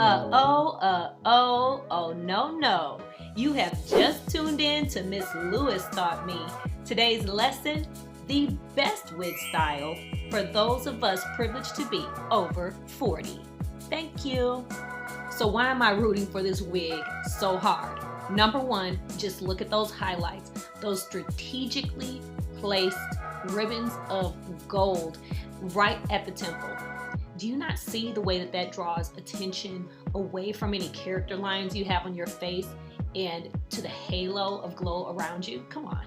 Oh, no. You have just tuned in to Miss Lewis Taught Me. Today's lesson, the best wig style for those of us privileged to be over 40. Thank you. So why am I rooting for this wig so hard? Number one, just look at those highlights, those strategically placed ribbons of gold right at the temple. Do you not see the way that that draws attention away from any character lines you have on your face and to the halo of glow around you? Come on.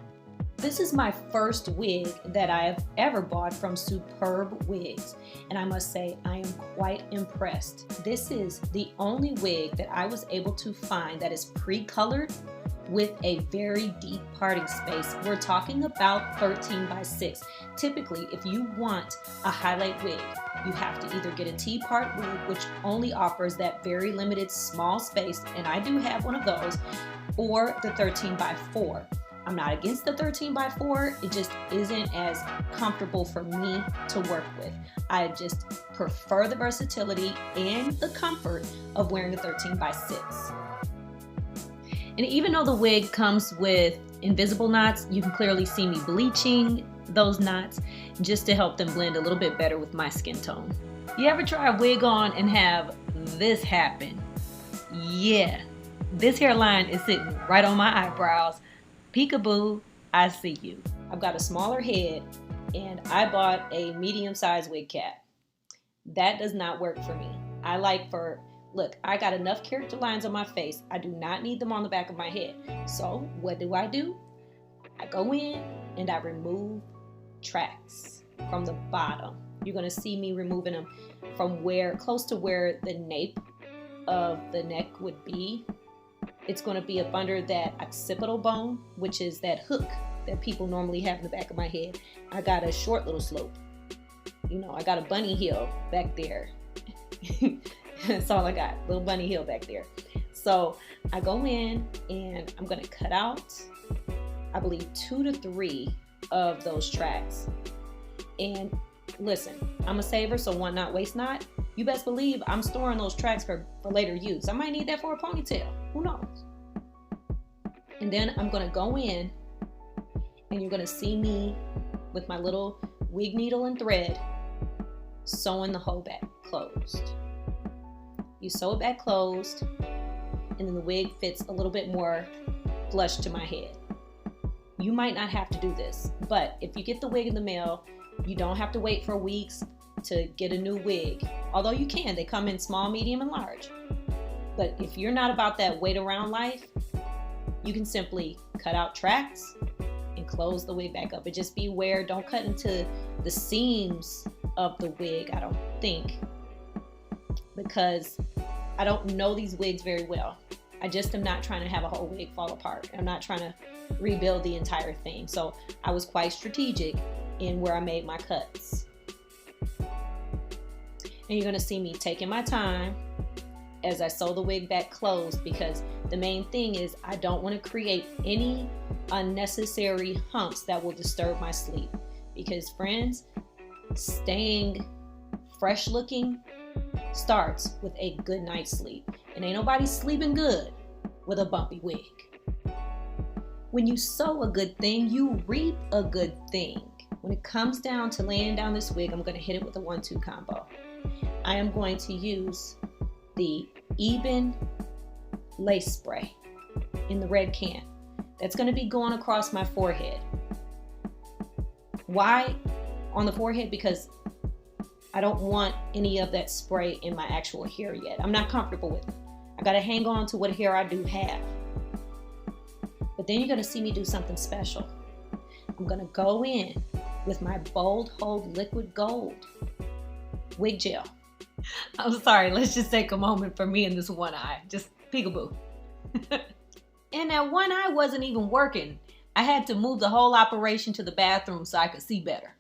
This is my first wig that I have ever bought from SuperbWigs, and I must say I am quite impressed. This is the only wig that I was able to find that is pre-colored with a very deep parting space. We're talking about 13 by 6. Typically, if you want a highlight wig, you have to either get a T-part wig, which only offers that very limited small space, and I do have one of those, or the 13 by 4. I'm not against the 13 by 4, it just isn't as comfortable for me to work with. I just prefer the versatility and the comfort of wearing a 13 by 6. And even though the wig comes with invisible knots, you can clearly see me bleaching those knots just to help them blend a little bit better with my skin tone. You ever try a wig on and have this happen? Yeah, this hairline is sitting right on my eyebrows. Peekaboo, I see you. I've got a smaller head and I bought a medium-sized wig cap. That does not work for me. Look, I got enough character lines on my face. I do not need them on the back of my head. So what do? I go in and I remove tracks from the bottom. You're gonna see me removing them from close to where the nape of the neck would be. It's going to be up under that occipital bone, which is that hook that people normally have in the back of my head. I got a short little slope. I got a bunny heel back there. That's all I got, little bunny heel back there. So I go in and I'm going to cut out, I believe, 2 to 3 of those tracks. And listen, I'm a saver, so one not, waste not. You best believe I'm storing those tracks for later use. I might need that for a ponytail. Who knows? And then I'm going to go in and you're going to see me with my little wig needle and thread sewing the whole back closed. You sew it back closed and then the wig fits a little bit more flush to my head. You might not have to do this, but if you get the wig in the mail, you don't have to wait for weeks to get a new wig. Although you can, they come in small, medium, and large. But if you're not about that wait around life, you can simply cut out tracks and close the wig back up. But just beware, don't cut into the seams of the wig, I don't think, because I don't know these wigs very well. I just am not trying to have a whole wig fall apart. I'm not trying to rebuild the entire thing. So I was quite strategic in where I made my cuts. And you're going to see me taking my time as I sew the wig back closed, because the main thing is I don't want to create any unnecessary humps that will disturb my sleep. Because friends, staying fresh looking starts with a good night's sleep. And ain't nobody sleeping good with a bumpy wig. When you sow a good thing, you reap a good thing. When it comes down to laying down this wig, I'm going to hit it with a 1-2 combo. I am going to use the Ebin lace spray in the red can. That's going to be going across my forehead. Why on the forehead? Because I don't want any of that spray in my actual hair yet. I'm not comfortable with it. I got to hang on to what hair I do have. But then you're going to see me do something special. I'm going to go in with my Bold Hold Liquid Gold wig gel. I'm sorry, let's just take a moment for me and this one eye. Just peekaboo. And that one eye wasn't even working. I had to move the whole operation to the bathroom so I could see better.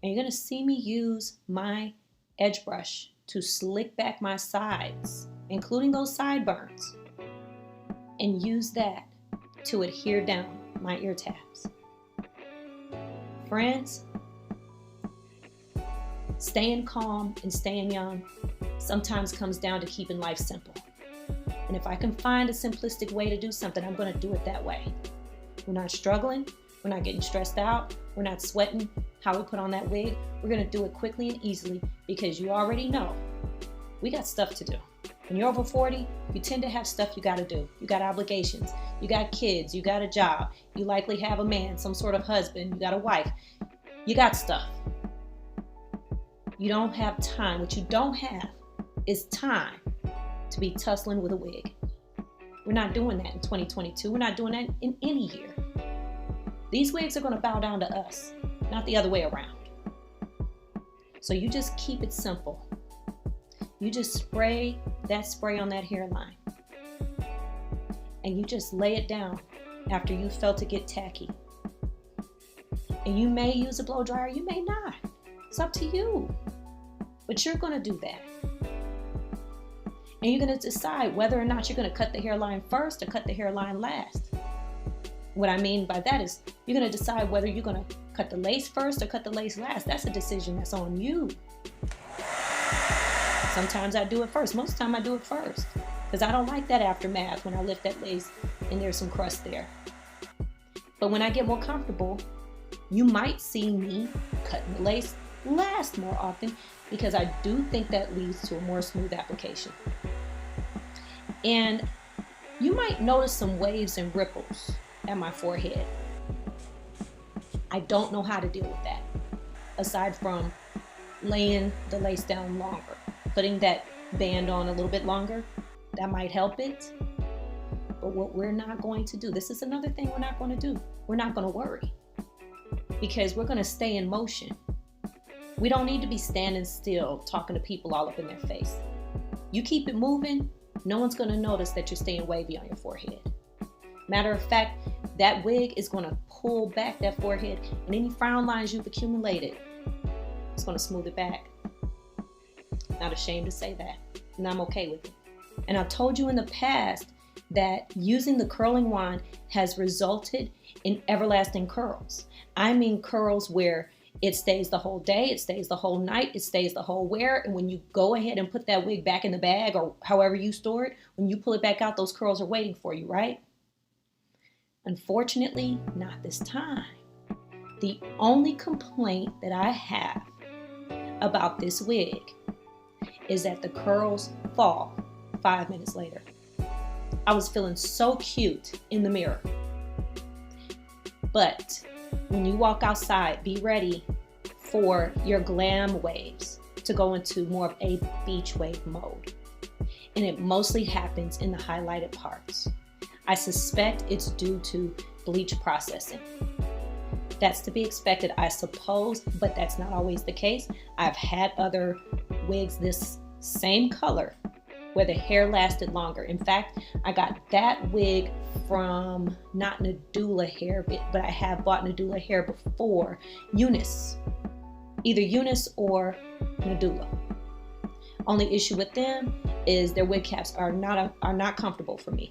And you're going to see me use my edge brush to slick back my sides, including those sideburns, and use that to adhere down my ear tabs. Friends, staying calm and staying young sometimes comes down to keeping life simple. And if I can find a simplistic way to do something, I'm going to do it that way. We're not struggling. We're not getting stressed out. We're not sweating how we put on that wig. We're going to do it quickly and easily because you already know we got stuff to do. When you're over 40, you tend to have stuff you got to do. You got obligations. You got kids. You got a job. You likely have a man, some sort of husband. You got a wife. You got stuff. You don't have time. What you don't have is time to be tussling with a wig. We're not doing that in 2022. We're not doing that in any year. These wigs are going to bow down to us, not the other way around. So you just keep it simple. You just spray that spray on that hairline. And you just lay it down after you felt it get tacky. And you may use a blow dryer, you may not. It's up to you. But you're going to do that. And you're going to decide whether or not you're going to cut the hairline first or cut the hairline last. What I mean by that is you're going to decide whether you're going to cut the lace first or cut the lace last. That's a decision that's on you. Sometimes I do it first. Most of the time I do it first because I don't like that aftermath when I lift that lace and there's some crust there. But when I get more comfortable, you might see me cutting the lace last more often because I do think that leads to a more smooth application. And you might notice some waves and ripples at my forehead. I don't know how to deal with that aside from laying the lace down longer. Putting that band on a little bit longer, that might help it. But what we're not going to do, this is another thing we're not going to do. We're not going to worry because we're going to stay in motion. We don't need to be standing still talking to people all up in their face. You keep it moving, no one's going to notice that you're staying wavy on your forehead. Matter of fact, that wig is going to pull back that forehead and any frown lines you've accumulated, it's going to smooth it back. Not ashamed to say that, and I'm okay with it. And I've told you in the past that using the curling wand has resulted in everlasting curls. I mean curls where it stays the whole day, it stays the whole night, it stays the whole wear, and when you go ahead and put that wig back in the bag or however you store it, when you pull it back out, those curls are waiting for you, right? Unfortunately, not this time. The only complaint that I have about this wig is that the curls fall 5 minutes later. I was feeling so cute in the mirror. But when you walk outside, be ready for your glam waves to go into more of a beach wave mode. And it mostly happens in the highlighted parts. I suspect it's due to bleach processing. That's to be expected, I suppose, but that's not always the case. I've had other wigs this same color where the hair lasted longer. In fact, I got that wig from not Nadula hair, but I have bought Nadula hair before. Eunice, either Eunice or Nadula. Only issue with them is their wig caps are not comfortable for me.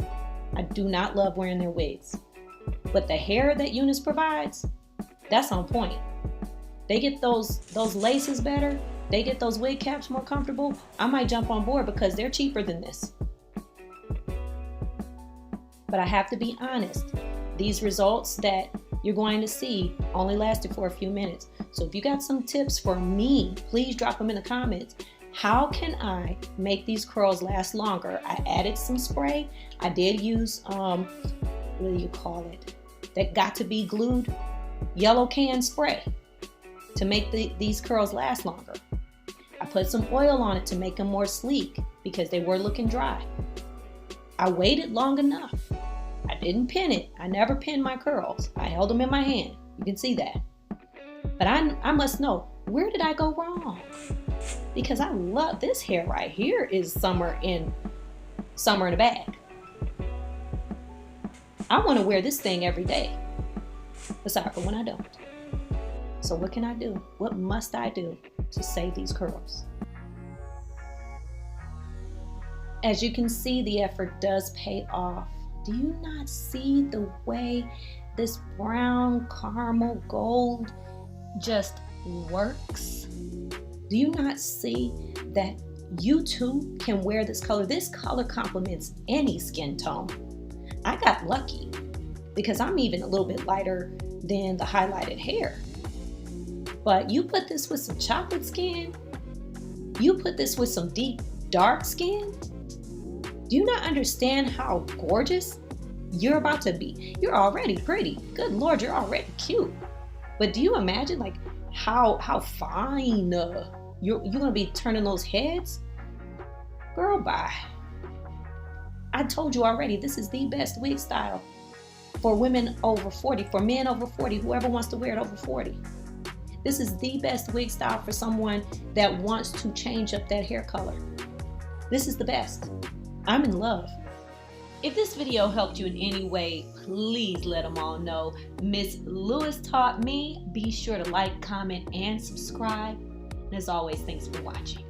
I do not love wearing their wigs. But the hair that Eunice provides, that's on point. They get those laces better. They get those wig caps more comfortable. I might jump on board because they're cheaper than this. But I have to be honest. These results that you're going to see only lasted for a few minutes. So if you got some tips for me, please drop them in the comments. How can I make these curls last longer? I added some spray. I did use, what do you call it? That got to be glued yellow can spray to make these curls last longer. I put some oil on it to make them more sleek because they were looking dry. I waited long enough. I didn't pin it. I never pinned my curls. I held them in my hand. You can see that. But I must know, where did I go wrong? Because I love this hair right here is summer in a bag. I want to wear this thing every day. Aside from when I don't. So what can I do? What must I do to save these curls? As you can see, the effort does pay off. Do you not see the way this brown caramel gold just works? Do you not see that you too can wear this color. This color complements any skin tone. I got lucky because I'm even a little bit lighter than the highlighted hair. But you put this with some chocolate skin, you put this with some deep dark skin, do you not understand how gorgeous you're about to be? You're already pretty. Good Lord, you're already cute. But do you imagine like how fine you're gonna be turning those heads? Girl, bye. I told you already, this is the best wig style for women over 40, for men over 40, whoever wants to wear it over 40. This is the best wig style for someone that wants to change up that hair color. This is the best. I'm in love. If this video helped you in any way, please let them all know. Miss Lewis taught me. Be sure to like, comment, and subscribe. And as always, thanks for watching.